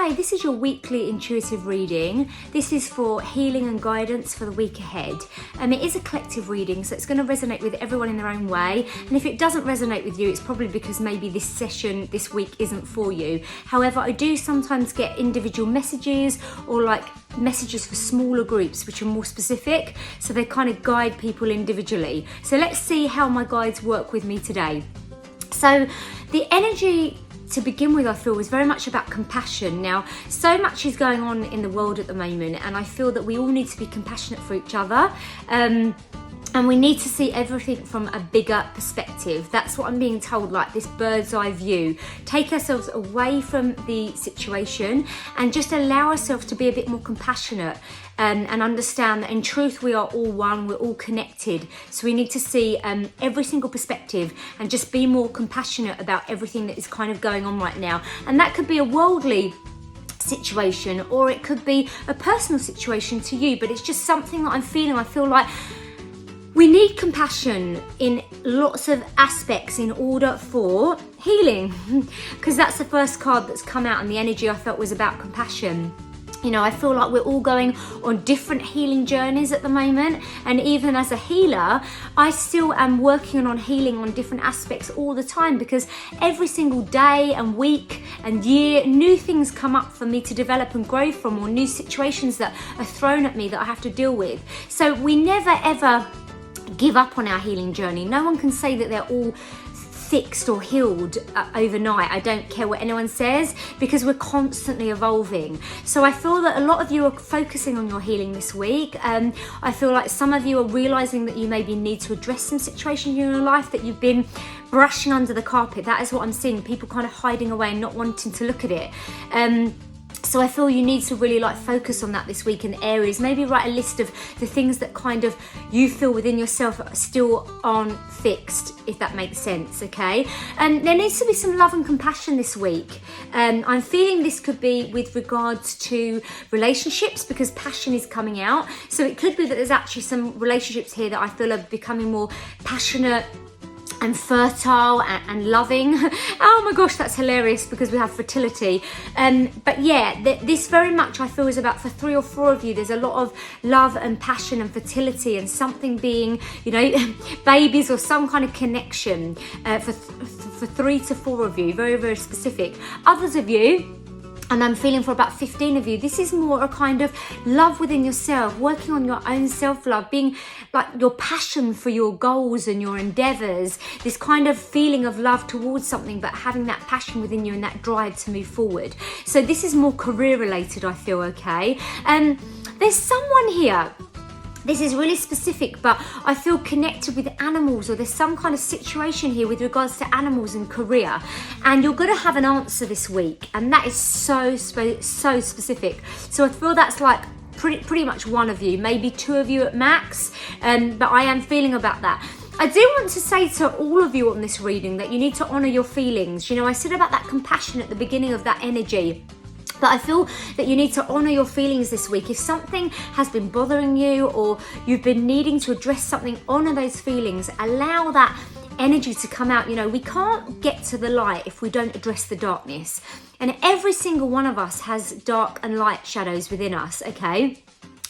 Hi, this is your weekly intuitive reading. This is for healing and guidance for the week ahead. It is a collective reading, so it's going to resonate with everyone in their own way. And if it doesn't resonate with you, it's probably because maybe this session this week isn't for you. However, I do sometimes get individual messages or like messages for smaller groups which are more specific, so they kind of guide people individually. So let's see how my guides work with me today. So the energy to begin with, I feel, is very much about compassion. Now, so much is going on in the world at the moment, and I feel that we all need to be compassionate for each other. And we need to see everything from a bigger perspective. That's what I'm being told, like this bird's eye view. Take ourselves away from the situation and just allow ourselves to be a bit more compassionate and understand that in truth we are all one, we're all connected. So we need to see every single perspective and just be more compassionate about everything that is kind of going on right now. And that could be a worldly situation, or it could be a personal situation to you, but it's just something that I'm feeling. I feel like we need compassion in lots of aspects in order for healing, because that's the first card that's come out, and the energy I felt was about compassion. You know, I feel like we're all going on different healing journeys at the moment, and even as a healer, I still am working on healing on different aspects all the time, because every single day and week and year, new things come up for me to develop and grow from, or new situations that are thrown at me that I have to deal with. So we never ever give up on our healing journey. No one can say that they're all fixed or healed overnight. I don't care what anyone says, because we're constantly evolving. So I feel that a lot of you are focusing on your healing this week. I feel like some of you are realizing that you maybe need to address some situations in your life that you've been brushing under the carpet. That is what I'm seeing, people kind of hiding away and not wanting to look at it. So I feel you need to really like focus on that this week in areas. Maybe write a list of the things that kind of you feel within yourself still aren't fixed, if that makes sense, okay? And there needs to be some love and compassion this week. I'm feeling this could be with regards to relationships, because passion is coming out. So it could be that there's actually some relationships here that I feel are becoming more passionate and fertile and loving. Oh my gosh, that's hilarious, because we have fertility. But yeah, this very much I feel is about, for 3 or 4 of you, there's a lot of love and passion and fertility, and something being, you know, babies or some kind of connection for 3 to 4 of you, very, very specific. Others of you, and I'm feeling for about 15 of you, this is more a kind of love within yourself, working on your own self-love, being like your passion for your goals and your endeavors, this kind of feeling of love towards something, but having that passion within you and that drive to move forward. So this is more career related, I feel, okay? There's someone here, this is really specific, but I feel connected with animals, or there's some kind of situation here with regards to animals and career, and you're going to have an answer this week, and that is so specific. So I feel that's like pretty much one of you, maybe 2 of you at max, but I am feeling about that. I do want to say to all of you on this reading that you need to honour your feelings. You know, I said about that compassion at the beginning of that energy, but I feel that you need to honour your feelings this week. If something has been bothering you, or you've been needing to address something, honour those feelings. Allow that energy to come out. You know, we can't get to the light if we don't address the darkness. And every single one of us has dark and light shadows within us, okay?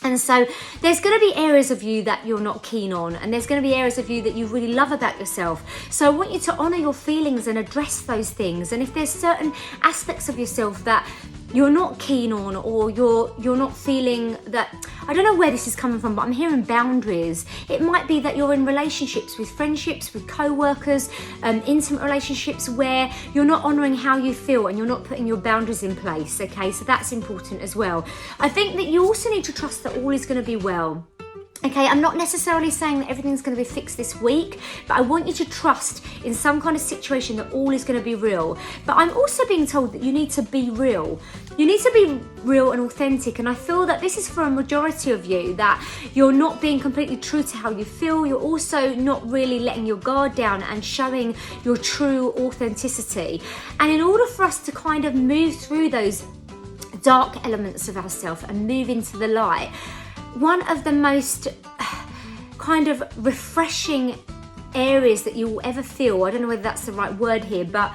And so there's going to be areas of you that you're not keen on, and there's going to be areas of you that you really love about yourself. So I want you to honour your feelings and address those things. And if there's certain aspects of yourself that you're not keen on, or you're not feeling that, I don't know where this is coming from, but I'm hearing boundaries. It might be that you're in relationships, with friendships, with co-workers, intimate relationships where you're not honouring how you feel and you're not putting your boundaries in place, okay? So that's important as well. I think that you also need to trust that all is going to be well. Okay, I'm not necessarily saying that everything's going to be fixed this week, but I want you to trust in some kind of situation that all is going to be real. But I'm also being told that you need to be real. You need to be real and authentic, and I feel that this is for a majority of you, that you're not being completely true to how you feel. You're also not really letting your guard down and showing your true authenticity. And in order for us to kind of move through those dark elements of ourselves and move into the light, one of the most kind of refreshing areas that you will ever feel, I don't know whether that's the right word here, but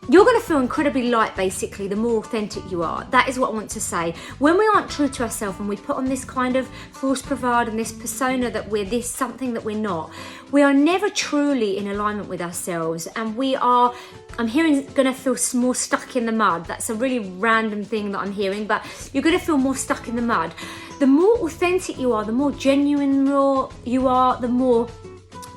you're going to feel incredibly light, basically, the more authentic you are. That is what I want to say. When we aren't true to ourselves and we put on this kind of false bravado and this persona that we're this something that we're not, we are never truly in alignment with ourselves, and we are, I'm hearing, going to feel more stuck in the mud. That's a really random thing that I'm hearing, but you're going to feel more stuck in the mud. The more authentic you are, the more genuine you are, the more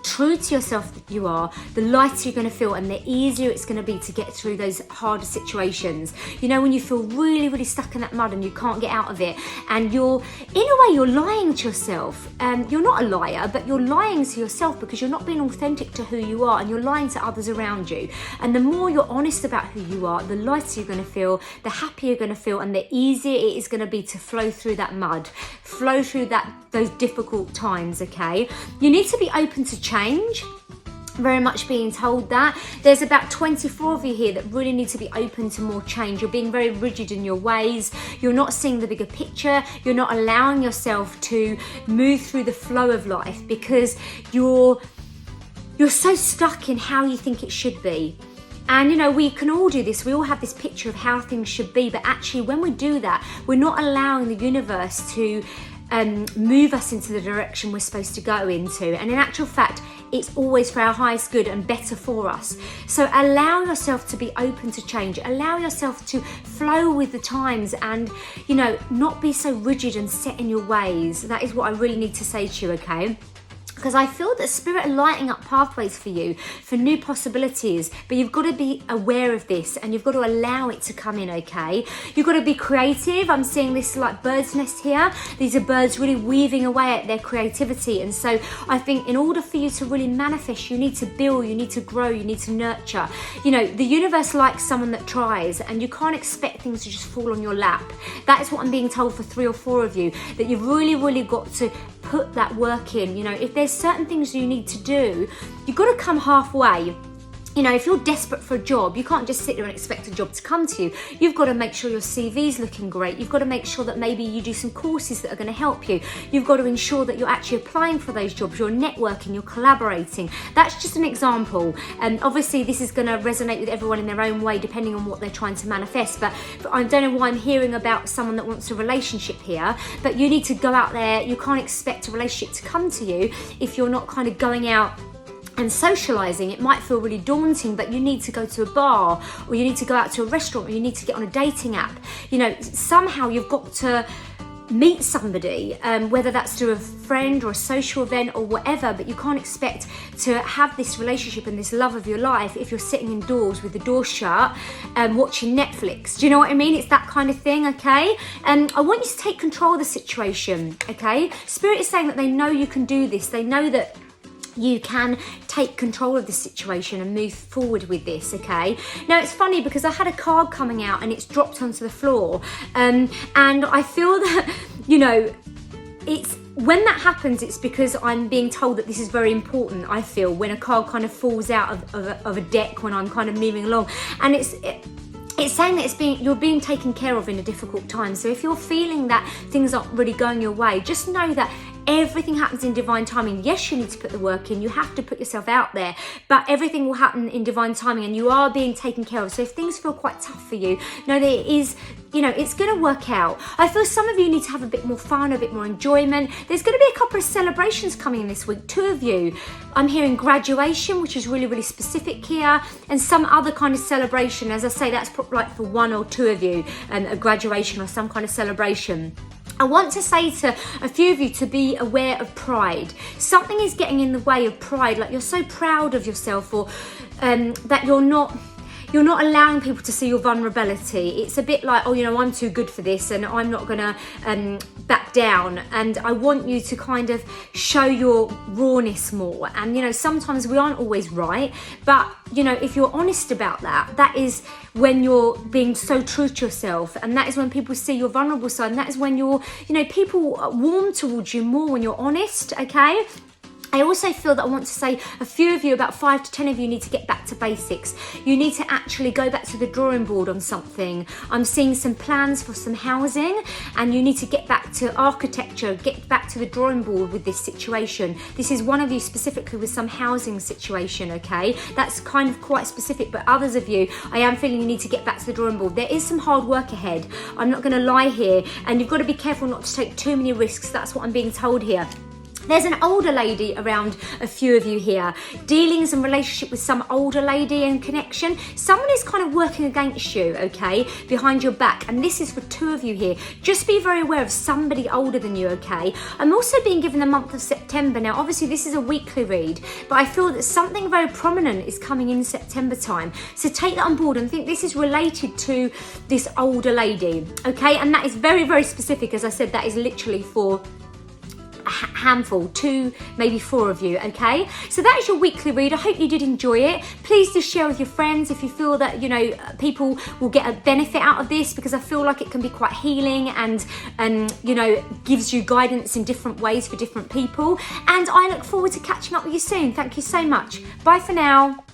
true to yourself that you are, the lighter you're going to feel, and the easier it's going to be to get through those harder situations. You know, when you feel really, really stuck in that mud and you can't get out of it, and you're, in a way, you're lying to yourself. You're not a liar, but you're lying to yourself because you're not being authentic to who you are, and you're lying to others around you. And the more you're honest about who you are, the lighter you're going to feel, the happier you're going to feel, and the easier it is going to be to flow through that mud, flow through those difficult times, okay? You need to be open to change. Very much being told that. There's about 24 of you here that really need to be open to more change. You're being very rigid in your ways. You're not seeing the bigger picture. You're not allowing yourself to move through the flow of life because you're so stuck in how you think it should be. And you know, we can all do this. We all have this picture of how things should be, but actually when we do that, we're not allowing the universe to move us into the direction we're supposed to go into. And in actual fact, it's always for our highest good and better for us. So allow yourself to be open to change. Allow yourself to flow with the times and, you know, not be so rigid and set in your ways. That is what I really need to say to you, okay? Because I feel that Spirit are lighting up pathways for you, for new possibilities, but you've got to be aware of this and you've got to allow it to come in, okay? You've got to be creative. I'm seeing this like bird's nest here. These are birds really weaving away at their creativity. And so I think in order for you to really manifest, you need to build, you need to grow, you need to nurture. You know, the universe likes someone that tries, and you can't expect things to just fall on your lap. That is what I'm being told for 3 or 4 of you, that you've really, really got to put that work in. You know, if there's certain things you need to do, you've got to come halfway. You know, if you're desperate for a job, you can't just sit there and expect a job to come to you. You've got to make sure your CV's looking great. You've got to make sure that maybe you do some courses that are going to help you. You've got to ensure that you're actually applying for those jobs. You're networking, you're collaborating. That's just an example. And obviously this is going to resonate with everyone in their own way, depending on what they're trying to manifest. But I don't know why I'm hearing about someone that wants a relationship here, but you need to go out there. You can't expect a relationship to come to you if you're not kind of going out and socializing. It might feel really daunting, but you need to go to a bar, or you need to go out to a restaurant, or you need to get on a dating app. You know, somehow you've got to meet somebody, whether that's through a friend or a social event or whatever, but you can't expect to have this relationship and this love of your life if you're sitting indoors with the door shut and watching Netflix. Do you know what I mean? It's that kind of thing, okay? And I want you to take control of the situation, okay? Spirit is saying that they know you can do this. They know that you can take control of the situation and move forward with this, okay? Now, it's funny because I had a card coming out and it's dropped onto the floor. And I feel that, you know, it's when that happens, it's because I'm being told that this is very important, I feel, when a card kind of falls out of a deck when I'm kind of moving along. And it's saying that you're being taken care of in a difficult time. So if you're feeling that things aren't really going your way, just know that everything happens in divine timing. Yes, you need to put the work in. You have to put yourself out there, but everything will happen in divine timing and you are being taken care of. So if things feel quite tough for you, know that it is, you know, it's going to work out. I feel some of you need to have a bit more fun, a bit more enjoyment. There's going to be a couple of celebrations coming in this week. 2 of you. I'm hearing graduation, which is really, really specific here, and some other kind of celebration. As I say, that's like for 1 or 2 of you, a graduation or some kind of celebration. I want to say to a few of you to be aware of pride. Something is getting in the way of pride, like you're so proud of yourself, or that you're not allowing people to see your vulnerability. It's a bit like, oh, you know, I'm too good for this and I'm not gonna back down. And I want you to kind of show your rawness more. And, you know, sometimes we aren't always right, but, you know, if you're honest about that, that is when you're being so true to yourself. And that is when people see your vulnerable side. And that is when you're, you know, people warm towards you more when you're honest, okay? I also feel that I want to say a few of you, about 5 to 10 of you, need to get back to basics. You need to actually go back to the drawing board on something. I'm seeing some plans for some housing, and you need to get back to architecture, get back to the drawing board with this situation. This is one of you specifically with some housing situation, okay? That's kind of quite specific, but others of you, I am feeling you need to get back to the drawing board. There is some hard work ahead. I'm not going to lie here, and you've got to be careful not to take too many risks. That's what I'm being told here. There's an older lady around a few of you here. Dealings and relationship with some older lady and connection. Someone is kind of working against you, okay, behind your back. And this is for 2 of you here. Just be very aware of somebody older than you, okay? I'm also being given the month of September. Now, obviously, this is a weekly read, but I feel that something very prominent is coming in September time. So take that on board and think this is related to this older lady, okay? And that is very, very specific. As I said, that is literally for handful, 2, maybe 4 of you, okay? So that is your weekly read. I hope you did enjoy it. Please just share with your friends if you feel that, you know, people will get a benefit out of this, because I feel like it can be quite healing and you know, gives you guidance in different ways for different people. And I look forward to catching up with you soon. Thank you so much. Bye for now.